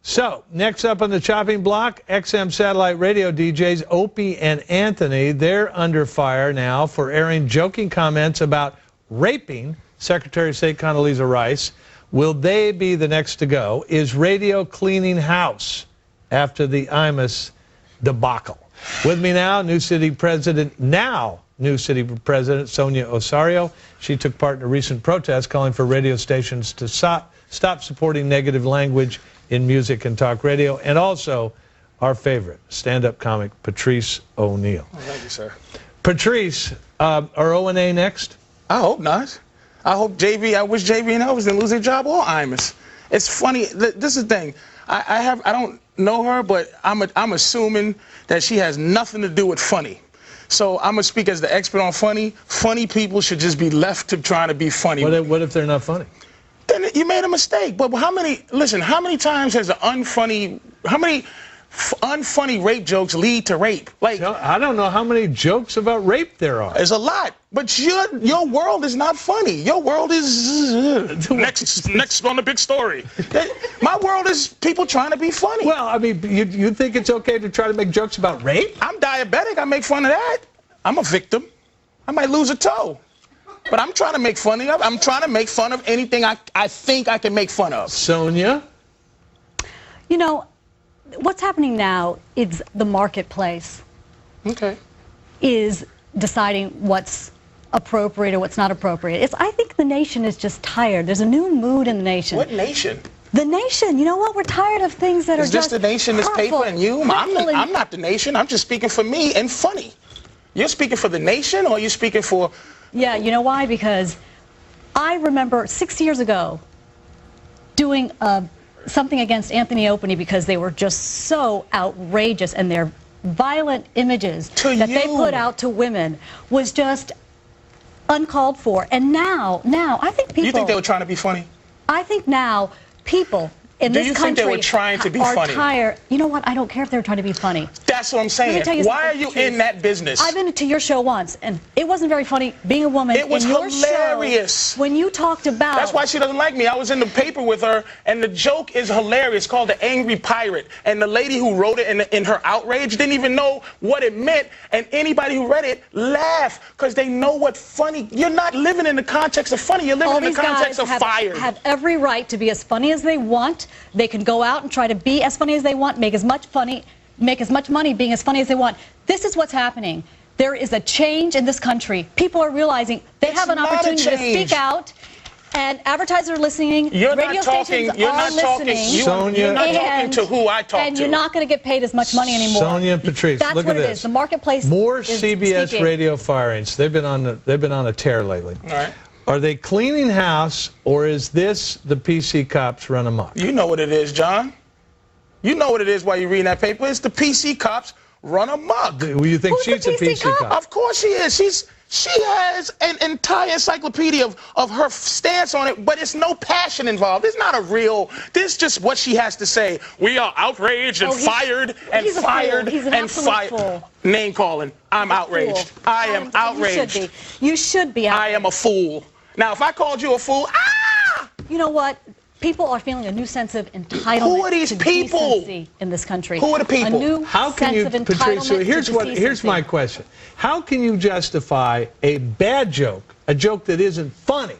So, next up on the chopping block, XM satellite radio DJs Opie and Anthony. They're under fire now for airing joking comments about raping Secretary of State Condoleezza Rice. Will they be the next to go? Is radio cleaning house after the Imus debacle? With me now, New City President Sonia Osorio. She took part in a recent protest calling for radio stations to stop supporting negative language in music and talk radio, and also our favorite stand-up comic, Patrice O'Neal. Oh, thank you, sir. Patrice, are O&A next? I hope not. I hope I wish JV and Elvis didn't lose their job or Imus. It's funny. This is the thing. I don't know her, but I'm assuming that she has nothing to do with funny. So I'm gonna speak as the expert on funny. Funny people should just be left to trying to be funny. What if they're not funny? Then you made a mistake. But how many times has how many unfunny rape jokes lead to rape? Like, I don't know how many jokes about rape there are. There's a lot. But your world is not funny. Your world is next on the big story. My world is people trying to be funny. Well, I mean, you think it's okay to try to make jokes about rape? I'm diabetic. I make fun of that. I'm a victim. I might lose a toe. But I'm trying to make fun of. I'm trying to make fun of anything I think I can make fun of. Sonia? You know, what's happening now is the marketplace is deciding what's appropriate or what's not appropriate. I think the nation is just tired. There's a new mood in the nation. What nation? The nation. You know what? We're tired of things that are just Is this the nation, this paper, and you? I'm not the nation. I'm just speaking for me and funny. You're speaking for the nation, or you're speaking for... Yeah, you know why? Because I remember 6 years ago doing something against Anthony Opie because they were just so outrageous, and their violent images that they put out to women was just uncalled for. And now I think people... You think they were trying to be funny? I think now people in this country... Do you think they were trying to be funny? Tired. You know what? I don't care if they were trying to be funny. That's what I'm saying. Why are you in that business? I've been to your show once, and it wasn't very funny being a woman. It was in your hilarious. Show, when you talked about... That's why she doesn't like me. I was in the paper with her, and the joke is hilarious, called The Angry Pirate. And the lady who wrote it in her outrage didn't even know what it meant, and anybody who read it laughed, because they know what funny... You're not living in the context of funny. You're living in the context of fired. Have every right to be as funny as they want. They can go out and try to be as funny as they want, make as much money being as funny as they want. This is what's happening. There is a change in this country. People are realizing they have an opportunity to speak out, and advertisers are listening. Radio stations are listening. You're not talking to who I talk to. And you're not going to get paid as much money anymore. Sonia and Patrice, That's look what at it this. is. The marketplace More is CBS speaking. radio firings. They've been on a tear lately. All right. Are they cleaning house, or is this the PC cops run amok? You know what it is, John. You know what it is while you're reading that paper. It's the PC cops run amok. Do you think she's a PC cop? Of course she is. She has an entire encyclopedia of her stance on it, but it's no passion involved. It's not a real... This is just what she has to say. We are outraged and fired and fired and fired. Name calling. I'm outraged. I am outraged. You should be outraged. I am a fool. Now, if I called you a fool, You know what? People are feeling a new sense of entitlement. Who are these people decency in this country? Who are the people? A new sense of entitlement to decency. Here's my question. How can you justify a bad joke, a joke that isn't funny?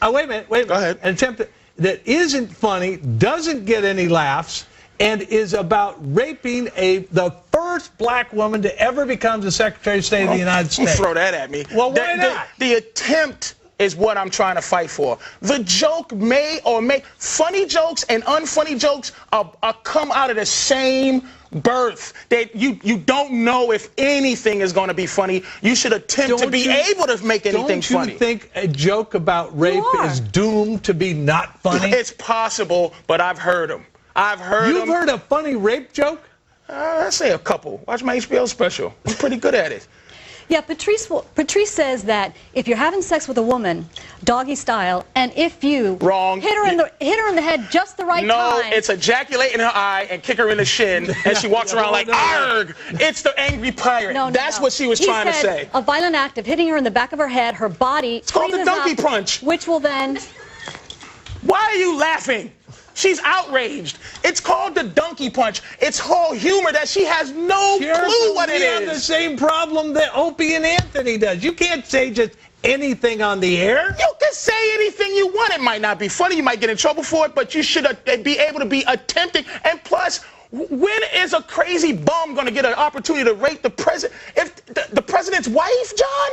Wait a minute. Go ahead. An attempt that isn't funny, doesn't get any laughs, and is about raping the first black woman to ever become the Secretary of State of the United States. Throw that at me. Well, why not? The attempt is what I'm trying to fight for. The joke funny jokes and unfunny jokes are come out of the same birth. That you don't know if anything is going to be funny. You should attempt to be able to make anything funny. Don't you think a joke about rape is doomed to be not funny? It's possible, but I've heard them. You've heard a funny rape joke? I'd say a couple. Watch my HBO special. I'm pretty good at it. Yeah, Patrice says that if you're having sex with a woman, doggy style, and if you hit her in the head just the right time. No, it's ejaculate in her eye and kick her in the shin, and she walks around like, arg! It's the angry pirate. That's what she was trying to say. A violent act of hitting her in the back of her head, her body. It's called the donkey punch. Which will then... Why are you laughing? She's outraged. It's called the donkey punch. It's whole humor that she has no clue what it is. We have the same problem that Opie and Anthony does. You can't say just anything on the air. You can say anything you want. It might not be funny. You might get in trouble for it, but you should be able to be attempting. And plus, when is a crazy bum going to get an opportunity to rape the president? If the president's wife, John?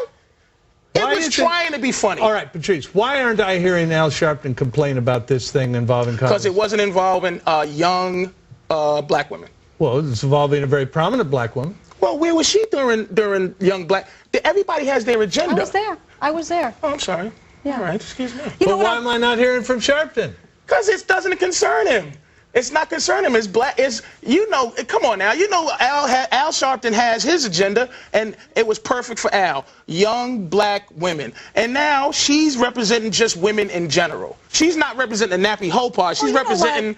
It was trying to be funny. All right, Patrice, why aren't I hearing Al Sharpton complain about this thing involving Congress? Because it wasn't involving young black women. Well, it's involving a very prominent black woman. Well, where was she during young black? Everybody has their agenda. I was there. Oh, I'm sorry. Yeah. All right, excuse me. But why am I not hearing from Sharpton? Because it doesn't concern him. It's not concerning him. It's black. It's, you know, come on now. You know Al Sharpton has his agenda, and it was perfect for Al. Young black women. And now she's representing just women in general. She's not representing the nappy hoe part. She's representing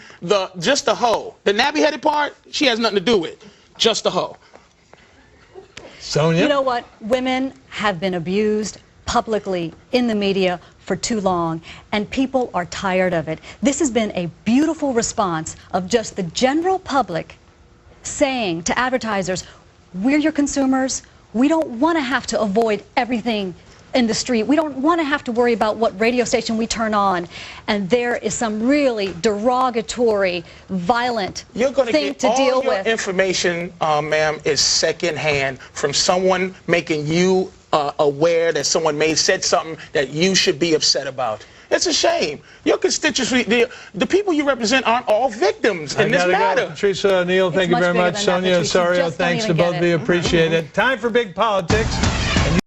just the hoe. The nappy-headed part, she has nothing to do with. Just the hoe. Sonia? You know what? Women have been abused publicly in the media for too long, and people are tired of it. This has been a beautiful response of just the general public saying to advertisers, we're your consumers. We don't want to have to avoid everything in the street. We don't want to have to worry about what radio station we turn on. And there is some really derogatory, violent thing to deal with. All your information, ma'am, is secondhand from someone making you aware that someone may have said something that you should be upset about. It's a shame. Your constituency, the people you represent aren't all victims in this matter. Patrice O'Neal, thank you very much. Sonia Osorio, thanks to both of you. Appreciate it. Time for Big Politics.